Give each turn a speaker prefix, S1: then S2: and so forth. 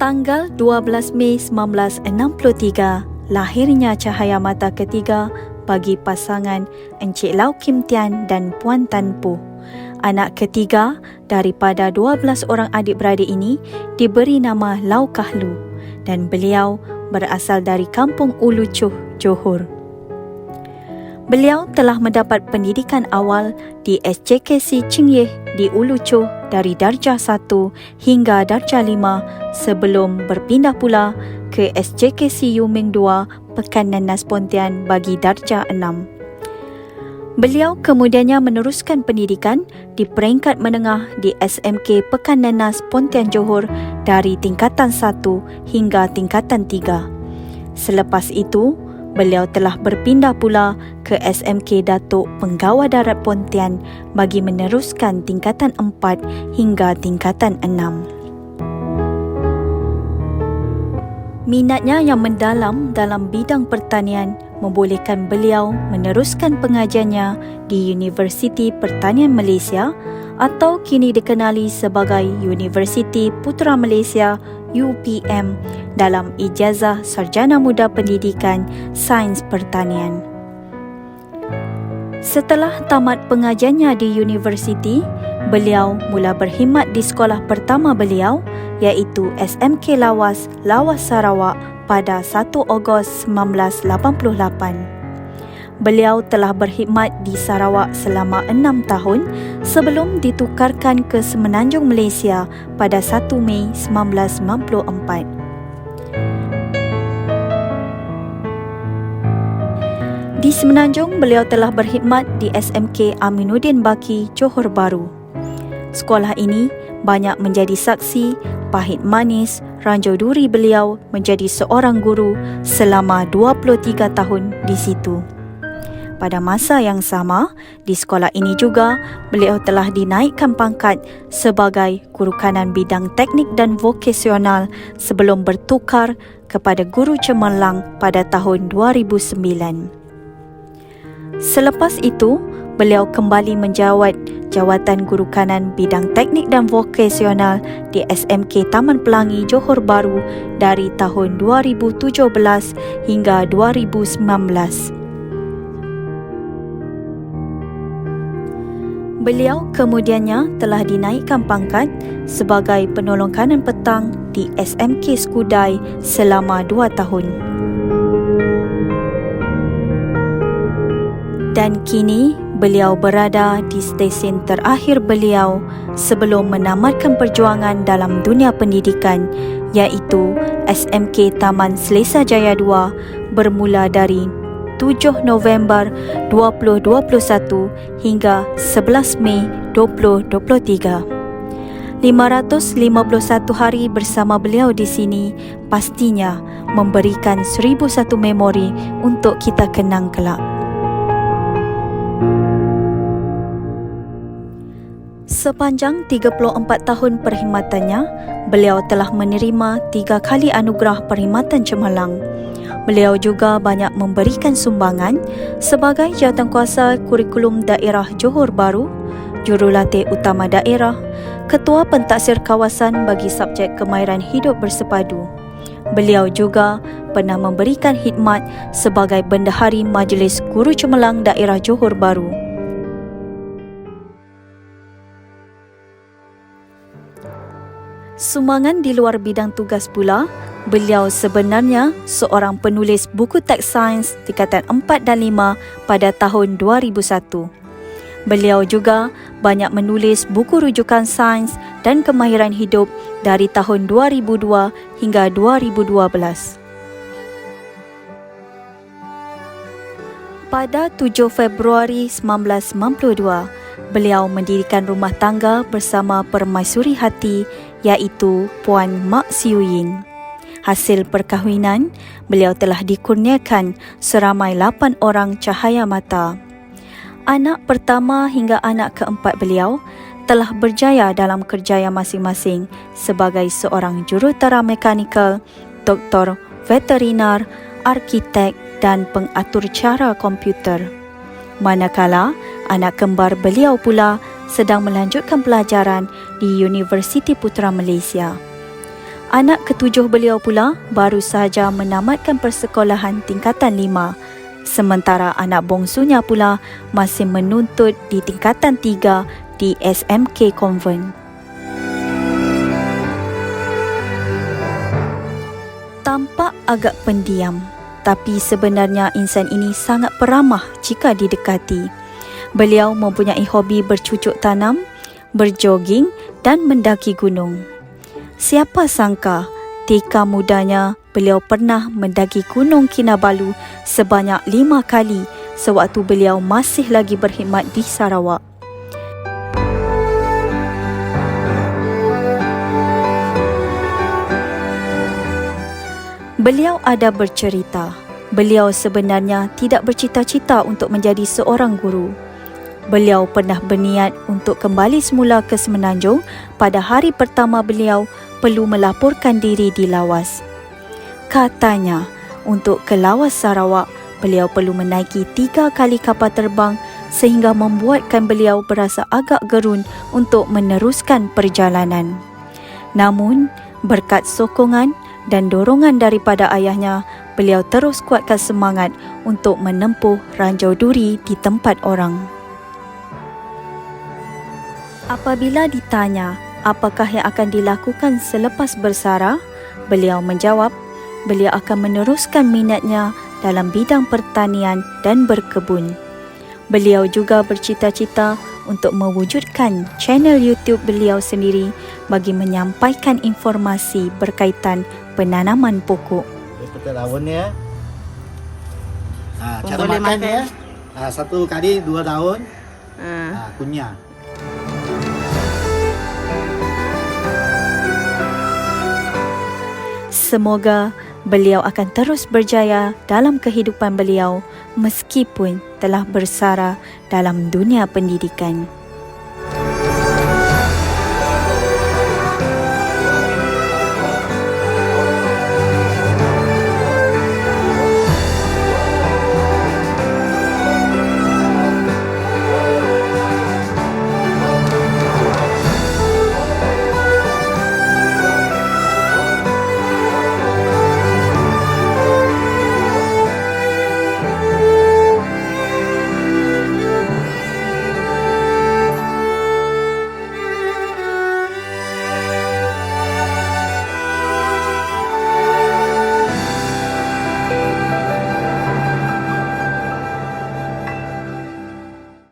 S1: Tanggal 12 Mei 1963, lahirnya cahaya mata ketiga bagi pasangan Encik Lau Kim Tian dan Puan Tan Po. Anak ketiga daripada 12 orang adik-beradik ini diberi nama Lau Kah Lu dan beliau berasal dari Kampung Ulu Chuh, Johor. Beliau telah mendapat pendidikan awal di SJKC Ching Yeh di Ulu Chuh dari darjah 1 hingga darjah 5 sebelum berpindah pula ke SJKC Yu Ming 2 Pekan Nanas Pontian bagi darjah 6. Beliau kemudiannya meneruskan pendidikan di peringkat menengah di SMK Pekan Nanas Pontian Johor dari tingkatan 1 hingga tingkatan 3. Selepas itu, beliau telah berpindah pula ke SMK Datuk Penggawai Darat Pontian bagi meneruskan tingkatan 4 hingga tingkatan 6. Minatnya yang mendalam dalam bidang pertanian membolehkan beliau meneruskan pengajiannya di Universiti Pertanian Malaysia atau kini dikenali sebagai Universiti Putra Malaysia UPM dalam ijazah Sarjana Muda Pendidikan Sains Pertanian. Setelah tamat pengajiannya di universiti, beliau mula berkhidmat di sekolah pertama beliau iaitu SMK Lawas, Lawas Sarawak pada 1 Ogos 1988. Beliau telah berkhidmat di Sarawak selama 6 tahun sebelum ditukarkan ke Semenanjung Malaysia pada 1 Mei 1994. Di Semenanjung, beliau telah berkhidmat di SMK Aminuddin Baki, Johor Bahru. Sekolah ini banyak menjadi saksi pahit manis ranjau duri beliau menjadi seorang guru selama 23 tahun di situ. Pada masa yang sama, di sekolah ini juga, beliau telah dinaikkan pangkat sebagai guru kanan bidang teknik dan vokasional sebelum bertukar kepada guru cemerlang pada tahun 2009. Selepas itu, beliau kembali menjawat jawatan guru kanan bidang teknik dan vokasional di SMK Taman Pelangi, Johor Bahru dari tahun 2017 hingga 2019. Beliau kemudiannya telah dinaikkan pangkat sebagai penolong kanan petang di SMK Skudai selama 2 tahun. Dan kini beliau berada di stesen terakhir beliau sebelum menamatkan perjuangan dalam dunia pendidikan iaitu SMK Taman Selesa Jaya 2 bermula dari 7 November 2021 hingga 11 Mei 2023. 551 hari bersama beliau di sini pastinya memberikan 1001 memori untuk kita kenang kelak. Sepanjang 34 tahun perkhidmatannya, beliau telah menerima 3 kali anugerah perkhidmatan cemerlang. Beliau juga banyak memberikan sumbangan sebagai jawatankuasa kurikulum daerah Johor Bahru, jurulatih utama daerah, ketua pentaksir kawasan bagi subjek kemahiran hidup bersepadu. Beliau juga pernah memberikan khidmat sebagai bendahari Majlis Guru Cemerlang Daerah Johor Bahru. Sumbangan di luar bidang tugas pula, beliau sebenarnya seorang penulis buku teks sains tingkatan 4 dan 5 pada tahun 2001. Beliau juga banyak menulis buku rujukan sains dan kemahiran hidup dari tahun 2002 hingga 2012. Pada 7 Februari 1992, beliau mendirikan rumah tangga bersama permaisuri hati iaitu Puan Mak Siu Ying. Hasil perkahwinan, beliau telah dikurniakan seramai 8 orang cahaya mata. Anak pertama hingga anak keempat beliau telah berjaya dalam kerjaya masing-masing sebagai seorang jurutera mekanikal, doktor veterinar, arkitek dan pengatur cara komputer. Manakala anak kembar beliau pula sedang melanjutkan pelajaran di Universiti Putra Malaysia. Anak ketujuh beliau pula baru sahaja menamatkan persekolahan tingkatan 5, sementara anak bongsunya pula masih menuntut di tingkatan 3 di SMK Convent. Tampak agak pendiam, tapi sebenarnya insan ini sangat peramah jika didekati. Beliau mempunyai hobi bercucuk tanam, berjoging dan mendaki gunung. Siapa sangka, tika mudanya beliau pernah mendaki Gunung Kinabalu sebanyak 5 kali sewaktu beliau masih lagi berkhidmat di Sarawak. Beliau ada bercerita, beliau sebenarnya tidak bercita-cita untuk menjadi seorang guru. Beliau pernah berniat untuk kembali semula ke Semenanjung pada hari pertama beliau perlu melaporkan diri di Lawas. Katanya, untuk ke Lawas Sarawak, beliau perlu menaiki 3 kali kapal terbang sehingga membuatkan beliau berasa agak gerun untuk meneruskan perjalanan. Namun, berkat sokongan dan dorongan daripada ayahnya, beliau terus kuatkan semangat untuk menempuh ranjau duri di tempat orang. Apabila ditanya apakah yang akan dilakukan selepas bersara, beliau menjawab, beliau akan meneruskan minatnya dalam bidang pertanian dan berkebun. Beliau juga bercita-cita untuk mewujudkan channel YouTube beliau sendiri bagi menyampaikan informasi berkaitan penanaman pokok.
S2: Petai daun ya. Cara
S3: Boleh
S2: makannya, 1 kali 2 daun,
S3: Ah.
S2: kunyah.
S1: Semoga beliau akan terus berjaya dalam kehidupan beliau meskipun telah bersara dalam dunia pendidikan.